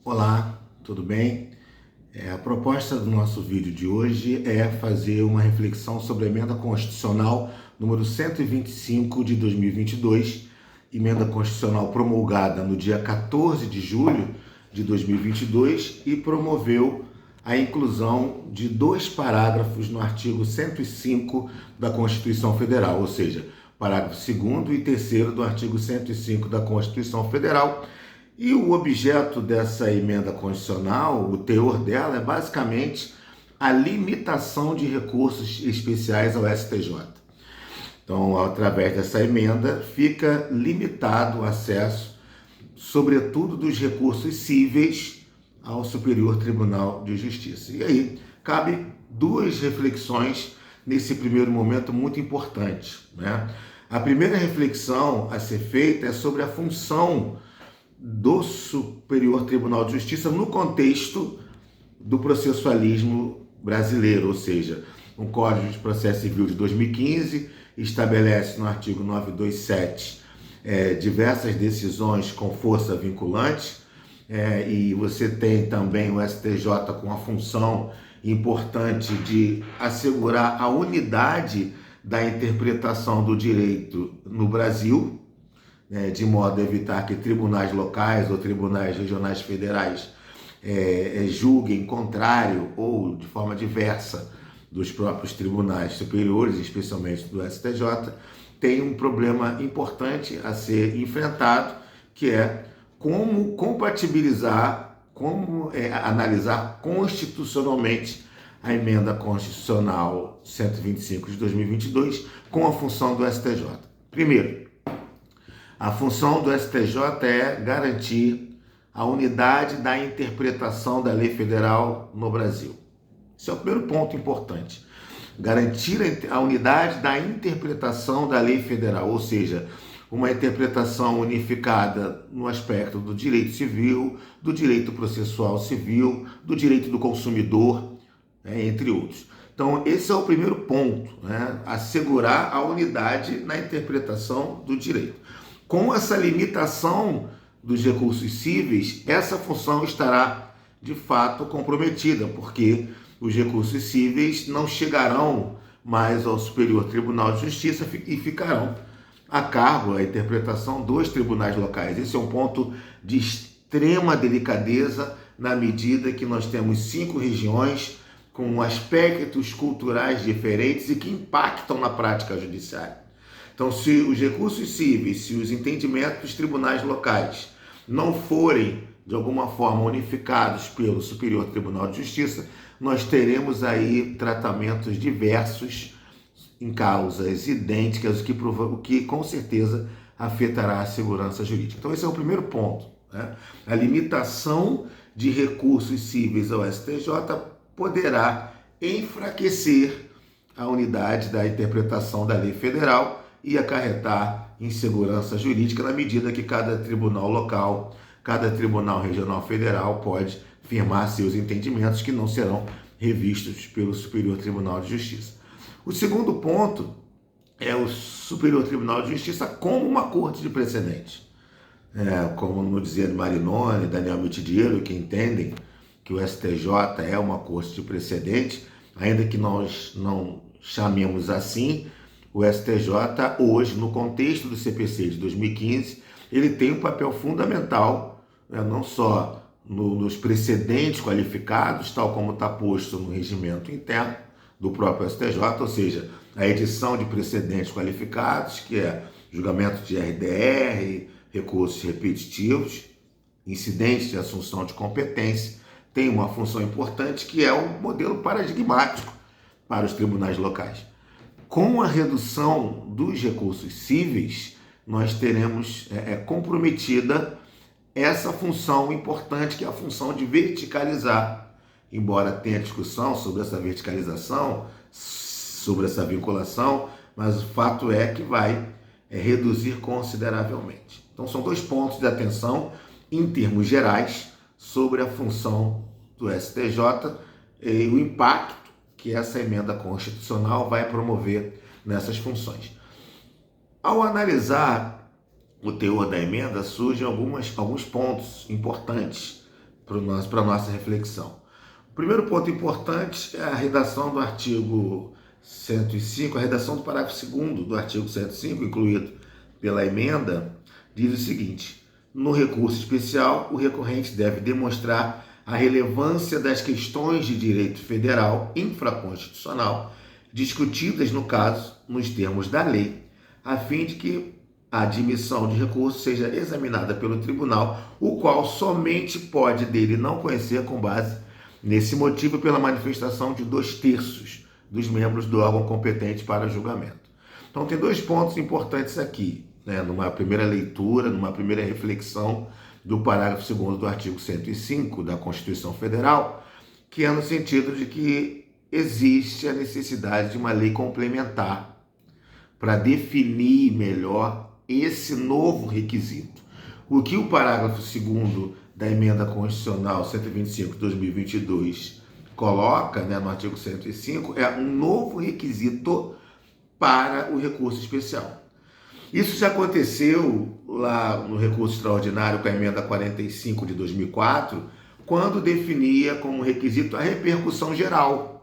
Olá, tudo bem? A proposta do nosso vídeo de hoje é fazer uma reflexão sobre a emenda constitucional número 125 de 2022, emenda constitucional promulgada no dia 14 de julho de 2022 e promoveu a inclusão de dois parágrafos no artigo 105 da Constituição Federal, ou seja, parágrafo 2º e 3º do artigo 105 da Constituição Federal. E o objeto dessa emenda constitucional, o teor dela, é basicamente a limitação de recursos especiais ao STJ. Então, através dessa emenda, fica limitado o acesso, sobretudo dos recursos cíveis, ao Superior Tribunal de Justiça. E aí, cabe duas reflexões nesse primeiro momento muito importantes, né? A primeira reflexão a ser feita é sobre a função do Superior Tribunal de Justiça no contexto do processualismo brasileiro, ou seja, o Código de Processo Civil de 2015 estabelece no artigo 927 diversas decisões com força vinculante, e você tem também o STJ com a função importante de assegurar a unidade da interpretação do direito no Brasil, de modo a evitar que tribunais locais ou tribunais regionais federais julguem contrário ou de forma diversa dos próprios tribunais superiores, especialmente do STJ. Tem um problema importante a ser enfrentado, que é como compatibilizar, como analisar constitucionalmente a emenda constitucional 125 de 2022 com a função do STJ. Primeiro, a função do STJ é garantir a unidade da interpretação da lei federal no Brasil. Esse é o primeiro ponto importante. Garantir a unidade da interpretação da lei federal, ou seja, uma interpretação unificada no aspecto do direito civil, do direito processual civil, do direito do consumidor, entre outros. Então, esse é o primeiro ponto, né? Assegurar a unidade na interpretação do direito. Com essa limitação dos recursos cíveis, essa função estará, de fato, comprometida, porque os recursos cíveis não chegarão mais ao Superior Tribunal de Justiça e ficarão a cargo da interpretação dos tribunais locais. Esse é um ponto de extrema delicadeza, na medida que nós temos 5 regiões com aspectos culturais diferentes e que impactam na prática judiciária. Então, se os recursos cíveis, se os entendimentos dos tribunais locais não forem, de alguma forma, unificados pelo Superior Tribunal de Justiça, nós teremos aí tratamentos diversos em causas idênticas, o que com certeza afetará a segurança jurídica. Então, esse é o primeiro ponto, né? A limitação de recursos cíveis ao STJ poderá enfraquecer a unidade da interpretação da lei federal e acarretar insegurança jurídica na medida que cada tribunal local, cada tribunal regional federal pode firmar seus entendimentos que não serão revistos pelo Superior Tribunal de Justiça. O segundo ponto é o Superior Tribunal de Justiça como uma corte de precedente. Como no dizer Marinoni, Daniel Mitidiero, que entendem que o STJ é uma corte de precedente, ainda que nós não chamemos assim, o STJ hoje, no contexto do CPC de 2015, ele tem um papel fundamental, não só nos precedentes qualificados, tal como está posto no regimento interno do próprio STJ, ou seja, a edição de precedentes qualificados, que é julgamento de RDR, recursos repetitivos, incidentes de assunção de competência, tem uma função importante que é um modelo paradigmático para os tribunais locais. Com a redução dos recursos cíveis, nós teremos comprometida essa função importante, que é a função de verticalizar. Embora tenha discussão sobre essa verticalização, sobre essa vinculação, mas o fato é que vai reduzir consideravelmente. Então, são dois pontos de atenção em termos gerais sobre a função do STJ e o impacto que essa emenda constitucional vai promover nessas funções. Ao analisar o teor da emenda, surgem alguns pontos importantes para a nossa reflexão. O primeiro ponto importante é a redação do artigo 105, a redação do parágrafo 2º do artigo 105, incluído pela emenda, diz o seguinte: no recurso especial, o recorrente deve demonstrar a relevância das questões de direito federal infraconstitucional discutidas no caso, nos termos da lei, a fim de que a admissão de recurso seja examinada pelo tribunal, o qual somente pode dele não conhecer com base nesse motivo pela manifestação de 2/3 dos membros do órgão competente para julgamento. Então tem dois pontos importantes aqui, né, numa primeira leitura, numa primeira reflexão do parágrafo 2º do artigo 105 da Constituição Federal, que é no sentido de que existe a necessidade de uma lei complementar para definir melhor esse novo requisito. O que o parágrafo 2º da emenda constitucional 125 de 2022 coloca, né, no artigo 105, é um novo requisito para o recurso especial. Isso já aconteceu lá no recurso extraordinário com a emenda 45 de 2004, quando definia como requisito a repercussão geral.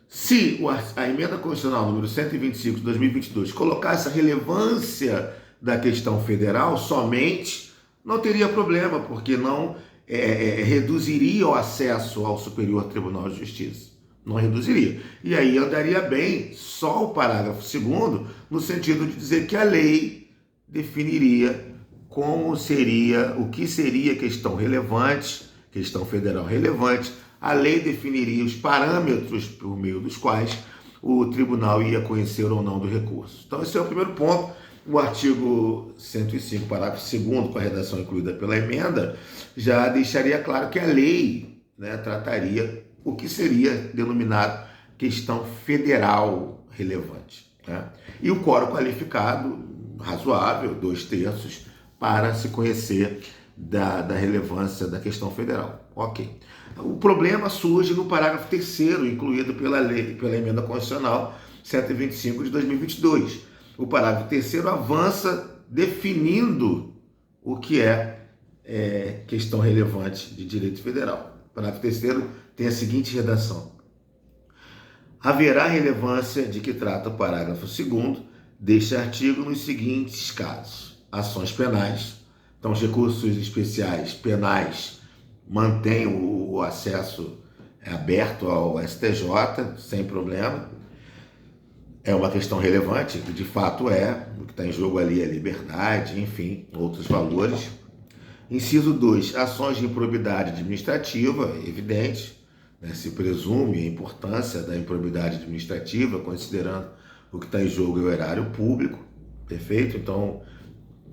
Se a emenda constitucional número 125 de 2022 colocasse a relevância da questão federal somente, não teria problema, porque não reduziria o acesso ao Superior Tribunal de Justiça. Não reduziria. E aí andaria bem só o parágrafo 2º, no sentido de dizer que a lei definiria como seria, o que seria questão relevante, questão federal relevante. A lei definiria os parâmetros por meio dos quais o tribunal ia conhecer ou não do recurso. Então esse é o primeiro ponto. O artigo 105, parágrafo 2º, com a redação incluída pela emenda, já deixaria claro que a lei, né, trataria o que seria denominado questão federal relevante, né? E o quórum qualificado razoável, 2/3, para se conhecer da relevância da questão federal. Ok. O problema surge no parágrafo 3º, incluído pela emenda constitucional 125 de 2022. O parágrafo 3º avança definindo o que é questão relevante de direito federal. O parágrafo 3º tem a seguinte redação: haverá relevância de que trata o parágrafo 2º deste artigo nos seguintes casos: ações penais. Então, os recursos especiais penais mantêm o acesso aberto ao STJ, sem problema. É uma questão relevante, de fato é, o que está em jogo ali é liberdade, enfim, outros valores. Inciso 2, ações de improbidade administrativa, evidente, né, se presume a importância da improbidade administrativa, considerando o que está em jogo é o erário público, perfeito? Então,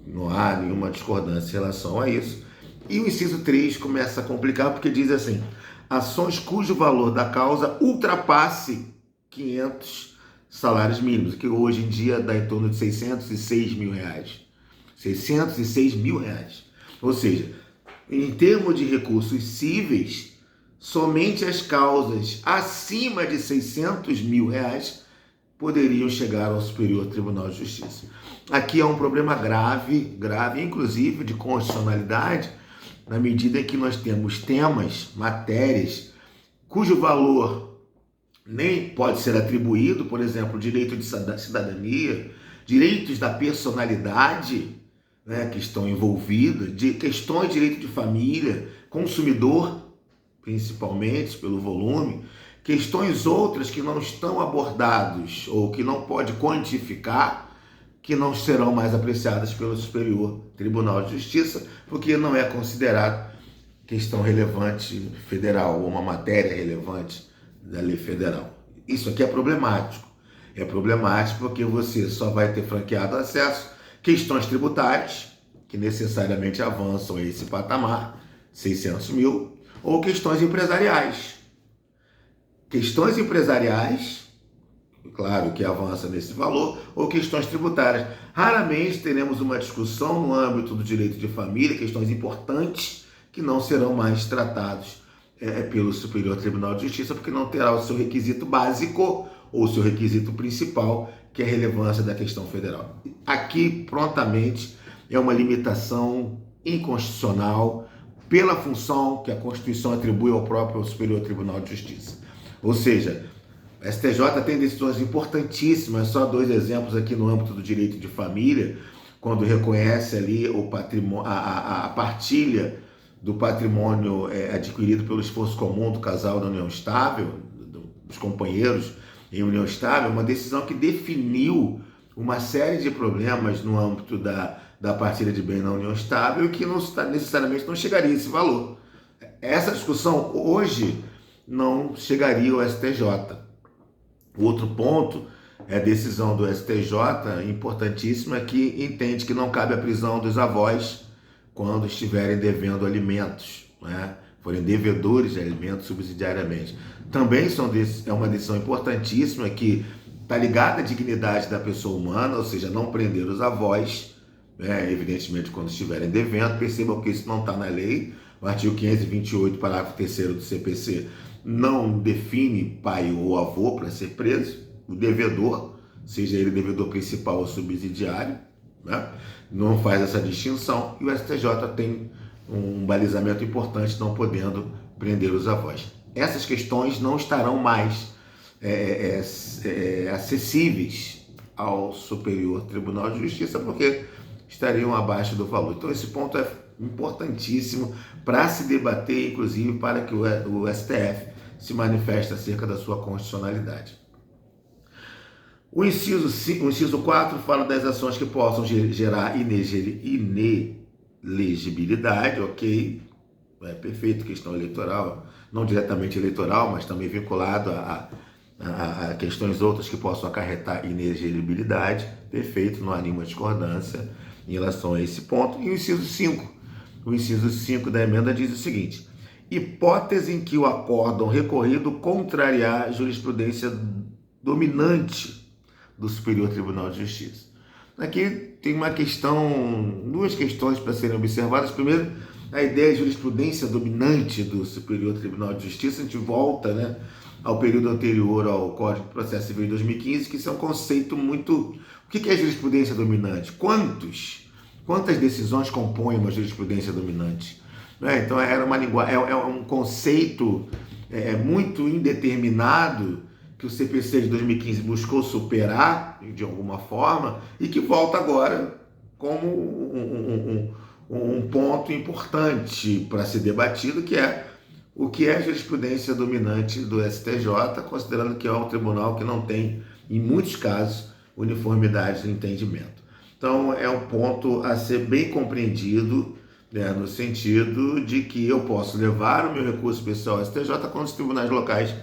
não há nenhuma discordância em relação a isso. E o inciso 3 começa a complicar, porque diz assim: ações cujo valor da causa ultrapasse 500 salários mínimos, que hoje em dia dá em torno de 606 mil reais. 606 mil reais. Ou seja, em termos de recursos cíveis, somente as causas acima de 600 mil reais poderiam chegar ao Superior Tribunal de Justiça. Aqui é um problema grave, inclusive de constitucionalidade, na medida em que nós temos temas, matérias, cujo valor nem pode ser atribuído, por exemplo, direito de cidadania, direitos da personalidade, né, que estão envolvidos, de questões de direito de família, consumidor, principalmente pelo volume, questões outras que não estão abordados ou que não pode quantificar, que não serão mais apreciadas pelo Superior Tribunal de Justiça, porque não é considerado questão relevante federal ou uma matéria relevante da lei federal. Isso aqui é problemático. É problemático porque você só vai ter franqueado acesso questões tributárias, que necessariamente avançam a esse patamar, 600 mil, ou questões empresariais. Questões empresariais, claro que avança nesse valor, ou questões tributárias. Raramente teremos uma discussão no âmbito do direito de família, questões importantes que não serão mais tratados pelo Superior Tribunal de Justiça, porque não terá o seu requisito básico ou o seu requisito principal, que é a relevância da questão federal. Aqui, prontamente, é uma limitação inconstitucional, pela função que a Constituição atribui ao próprio Superior Tribunal de Justiça. Ou seja, a STJ tem decisões importantíssimas, só 2 exemplos aqui no âmbito do direito de família, quando reconhece ali o patrimônio, a partilha do patrimônio adquirido pelo esforço comum do casal da união estável, dos companheiros em união estável, uma decisão que definiu uma série de problemas no âmbito da partilha de bem na união estável e que não necessariamente não chegaria a esse valor. Essa discussão hoje não chegaria ao STJ. O outro ponto é a decisão do STJ, importantíssima, que entende que não cabe a prisão dos avós quando estiverem devendo alimentos, né? Forem devedores de alimentos subsidiariamente. Também é uma decisão importantíssima que está ligada à dignidade da pessoa humana, ou seja, não prender os avós, né? Evidentemente quando estiverem devendo. Percebam que isso não está na lei. O artigo 528, parágrafo 3º do CPC, não define pai ou avô para ser preso. O devedor, seja ele devedor principal ou subsidiário, né? Não faz essa distinção, e o STJ tem um balizamento importante, não podendo prender os avós. Essas questões não estarão mais acessíveis ao Superior Tribunal de Justiça, porque estariam abaixo do valor. Então esse ponto é importantíssimo para se debater, inclusive para que o STF se manifeste acerca da sua constitucionalidade. O inciso 4 fala das ações que possam gerar inelegibilidade, ok? É perfeito, questão eleitoral, não diretamente eleitoral, mas também vinculado a questões outras que possam acarretar inelegibilidade, perfeito, não há nenhuma discordância em relação a esse ponto. E o inciso 5 da emenda diz o seguinte: hipótese em que o acórdão recorrido contrariar a jurisprudência dominante do Superior Tribunal de Justiça. Aqui tem duas questões para serem observadas. Primeiro, a ideia de jurisprudência dominante do Superior Tribunal de Justiça. A gente volta, né, ao período anterior ao Código de Processo Civil de 2015, que isso é um conceito muito... O que é jurisprudência dominante? Quantas decisões compõem uma jurisprudência dominante? Então era uma linguagem, é um conceito muito indeterminado, que o CPC de 2015 buscou superar de alguma forma e que volta agora como um ponto importante para ser debatido, que é o que é a jurisprudência dominante do STJ, considerando que é um tribunal que não tem, em muitos casos, uniformidade de entendimento. Então é um ponto a ser bem compreendido, né, no sentido de que eu posso levar o meu recurso pessoal ao STJ quando os tribunais locais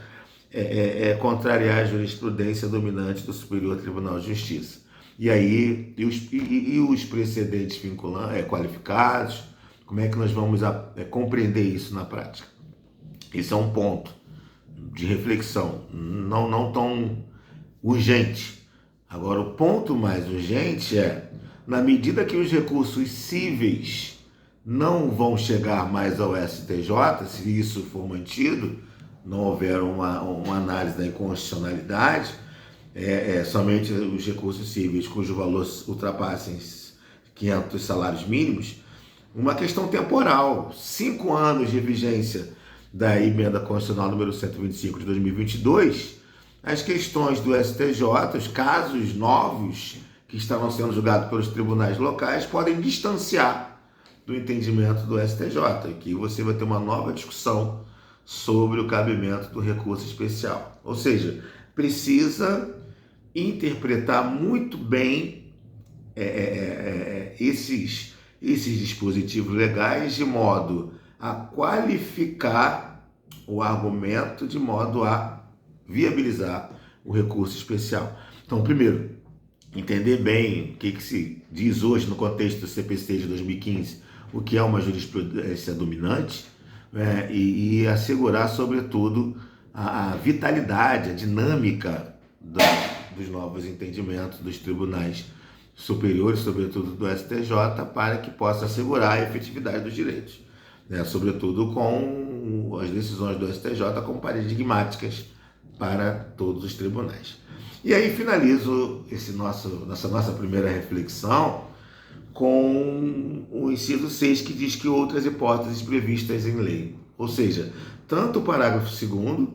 contrariar a jurisprudência dominante do Superior Tribunal de Justiça. E aí, os precedentes vinculantes, qualificados, como é que nós vamos compreender isso na prática? Esse é um ponto de reflexão, não tão urgente. Agora, o ponto mais urgente é, na medida que os recursos cíveis não vão chegar mais ao STJ, se isso for mantido, não houver uma análise da inconstitucionalidade, somente os recursos cíveis cujo valor ultrapassem 500 salários mínimos, uma questão temporal, 5 anos de vigência da emenda constitucional número 125 de 2022, as questões do STJ, os casos novos que estavam sendo julgados pelos tribunais locais, podem distanciar do entendimento do STJ, e que você vai ter uma nova discussão sobre o cabimento do recurso especial. Ou seja, precisa interpretar muito bem esses dispositivos legais de modo a qualificar o argumento, de modo a viabilizar o recurso especial. Então, primeiro, entender bem o que se diz hoje no contexto do CPC de 2015, o que é uma jurisprudência dominante, e assegurar, sobretudo, a vitalidade, a dinâmica dos novos entendimentos dos tribunais superiores, sobretudo do STJ, para que possa assegurar a efetividade dos direitos, né? Sobretudo com as decisões do STJ como paradigmáticas para todos os tribunais. E aí finalizo essa nossa primeira reflexão com o inciso 6, que diz que outras hipóteses previstas em lei. Ou seja, tanto o parágrafo 2º,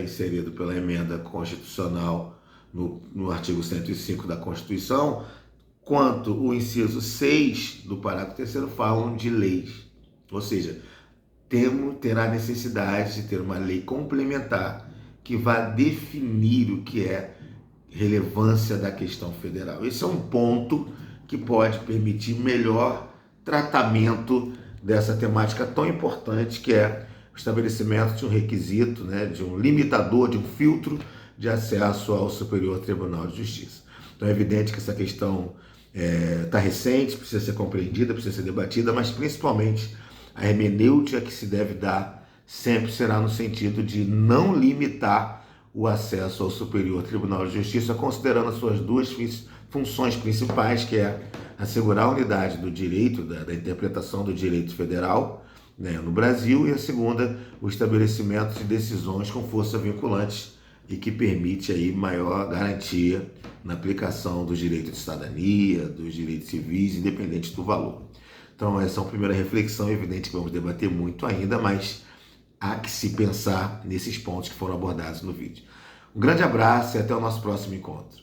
inserido pela emenda constitucional no artigo 105 da Constituição, quanto o inciso 6 do parágrafo 3º falam de leis. Ou seja, terá necessidade de ter uma lei complementar que vá definir o que é relevância da questão federal. Esse é um ponto que pode permitir melhor tratamento dessa temática tão importante, que é o estabelecimento de um requisito, de um limitador, de um filtro de acesso ao Superior Tribunal de Justiça. Então é evidente que essa questão está recente, precisa ser compreendida, precisa ser debatida, mas principalmente a hermenêutica que se deve dar sempre será no sentido de não limitar o acesso ao Superior Tribunal de Justiça, considerando as suas duas funções principais, que é assegurar a unidade do direito, da interpretação do direito federal, no Brasil, e a segunda, o estabelecimento de decisões com força vinculante e que permite aí maior garantia na aplicação dos direitos de cidadania, dos direitos civis, independente do valor. Então, essa é uma primeira reflexão, é evidente que vamos debater muito ainda, mas há que se pensar nesses pontos que foram abordados no vídeo. Um grande abraço e até o nosso próximo encontro.